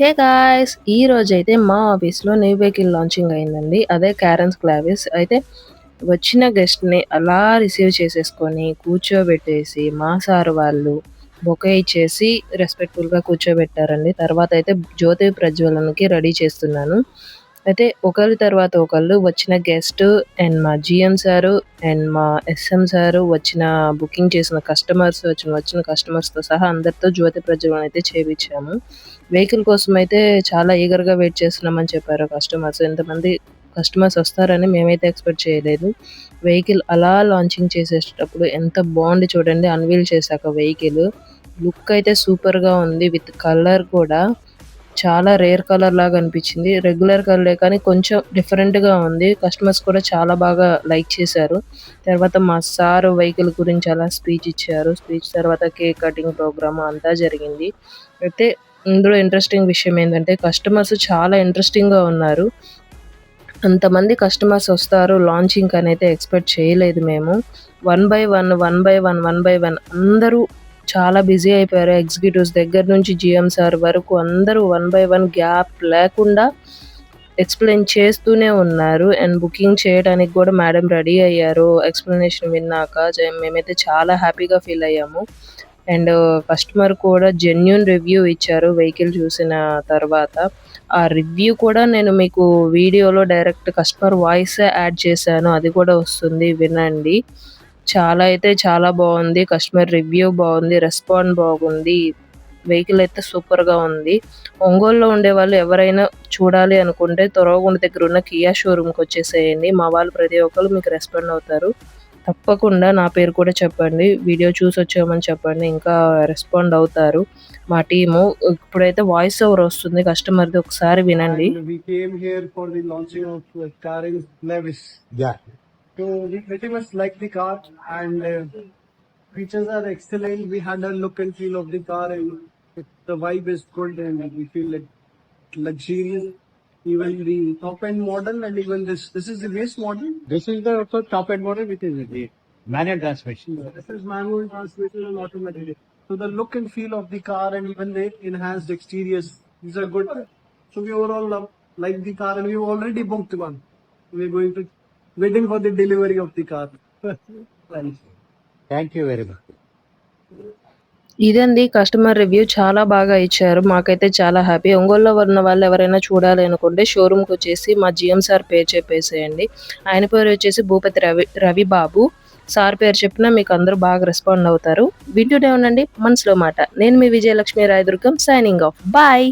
Hey guys! ఈరోజైతే మా ఆఫీస్‌లో న్యూ వెహికల్ లాంచింగ్ అయిందండి. అదే క్యారన్స్ క్లావిస్. అయితే వచ్చిన గెస్ట్‌ని అలా రిసీవ్ చేసేసుకొని, కూర్చోబెట్టేసి, మా సార్ వాళ్ళు బొకే ఇచ్చేసి రెస్పెక్ట్‌ఫుల్‌గా కూర్చోబెట్టారండి. తర్వాతయితే జ్యోతి ప్రజ్వలనకి రెడీ చేస్తున్నాను. అయితే ఒకళ్ళ తర్వాత ఒకళ్ళు వచ్చిన గెస్ట్ అండ్ మా జీఎం సారు అండ్ మా ఎస్ఎం సారు బుకింగ్ చేసిన వచ్చిన కస్టమర్స్‌తో సహా అందరితో జ్యోతి ప్రజ్వలన అయితే చేపిచ్చాము. వెహికల్ కోసమైతే చాలా ఈగర్‌గా వెయిట్ చేస్తున్నామని చెప్పారు కస్టమర్స్. ఇంతమంది కస్టమర్స్ వస్తారని మేమైతే ఎక్స్‌పెక్ట్ చేయలేదు. వెహికల్ అలా లాంచింగ్ చేసేటప్పుడు ఎంత బావుంది చూడండి అన్‌వీల్ చేశాక వెహికల్. లుక్ అయితే సూపర్‌గా ఉంది. విత్ కలర్ కూడా చాలా రేర్ కలర్ లాగా అనిపించింది. రెగ్యులర్ కలరే కానీ కొంచెం డిఫరెంట్‌గా ఉంది. కస్టమర్స్ కూడా చాలా బాగా లైక్ చేశారు. తర్వాత మా సారు వెహికల్ గురించి అలా స్పీచ్ ఇచ్చారు. స్పీచ్ తర్వాత కేక్ కటింగ్ ప్రోగ్రామ్ అంతా జరిగింది. అయితే ఇందులో ఇంట్రెస్టింగ్ విషయం ఏందంటే కస్టమర్స్ చాలా ఇంట్రెస్టింగ్‌గా ఉన్నారు. అంతమంది కస్టమర్స్ వస్తారు లాంచింగ్‌కి అనైతే ఎక్స్‌పెక్ట్ చేయలేదు మేము. One by one, one by one, one by one అందరూ చాలా బిజీ అయిపోయారు. ఎగ్జిక్యూటివ్స్ దగ్గర నుంచి జీఎం సార్ వరకు అందరూ వన్ బై వన్ గ్యాప్ లేకుండా ఎక్స్‌ప్లెయిన్ చేస్తూనే ఉన్నారు. అండ్ బుకింగ్ చేయడానికి కూడా మేడం రెడీ అయ్యారు. ఎక్స్‌ప్లనేషన్ విన్నాక మేమైతే చాలా హ్యాపీగా ఫీల్ అయ్యాము. అండ్ కస్టమర్ కూడా జెన్యూన్ రివ్యూ ఇచ్చారు వెహికల్ చూసిన తర్వాత. ఆ రివ్యూ కూడా నేను మీకు వీడియోలో డైరెక్ట్ కస్టమర్ వాయిసే యాడ్ చేశాను. అది కూడా వస్తుంది వినండి. చాలా బావుంది. కస్టమర్ రివ్యూ బావుంది. రెస్పాండ్ బాగుంది. వెహికల్ అయితే సూపర్‌గా ఉంది. ఒంగోలులో ఉండేవాళ్ళు ఎవరైనా చూడాలి అనుకుంటే తొర్రవగుంట దగ్గర ఉన్న కియా షోరూమ్‌కొచ్చేసేయండి. మా వాళ్ళు ప్రతి ఒక్కళ్ళు మీకు రెస్పాండ్ అవుతారు. తప్పకుండా నా పేరు కూడా చెప్పండి. వీడియో చూసొచ్చామని చెప్పండి. ఇంకా రెస్పాండ్ అవుతారు మా టీము. ఇప్పుడైతే వాయిస్ ఓవర్ వస్తుంది కస్టమర్‌ది ఒకసారి వినండి. And we came here for the launching of Karin Levis. Yeah. So we pretty much like the car and features are excellent. We had a look and feel of the car and the vibe is good and we feel like luxurious. Even the top end model and even this is the base model. This is the also top end model, which is the manual transmission. This is manual transmission and automatic. So the look and feel of the car and even the enhanced exteriors, these are good. So we overall like the car and we've already booked one. We're going to waiting for the delivery of the car. Thanks. Thank you very much. ఇదండి customer review చాలా బాగా ఇచ్చారు. మాకైతే చాలా happy. ఒంగోలులో ఉన్న వాళ్ళు ఎవరైనా చూడాలి అనుకుంటే షోరూమ్‌కొచ్చేసి మా జీఎం సార్ పేరు చెప్పేసేయండి. ఆయన పేరు వచ్చేసి భూపతి రవిబాబు. సార్ పేరు చెప్పినా మీకు అందరూ బాగా రెస్పాండ్ అవుతారు. వింటూనే ఉండండి మనసులో మాట. నేను మీ Vijayalakshmi Rayadurgam signing off. Bye.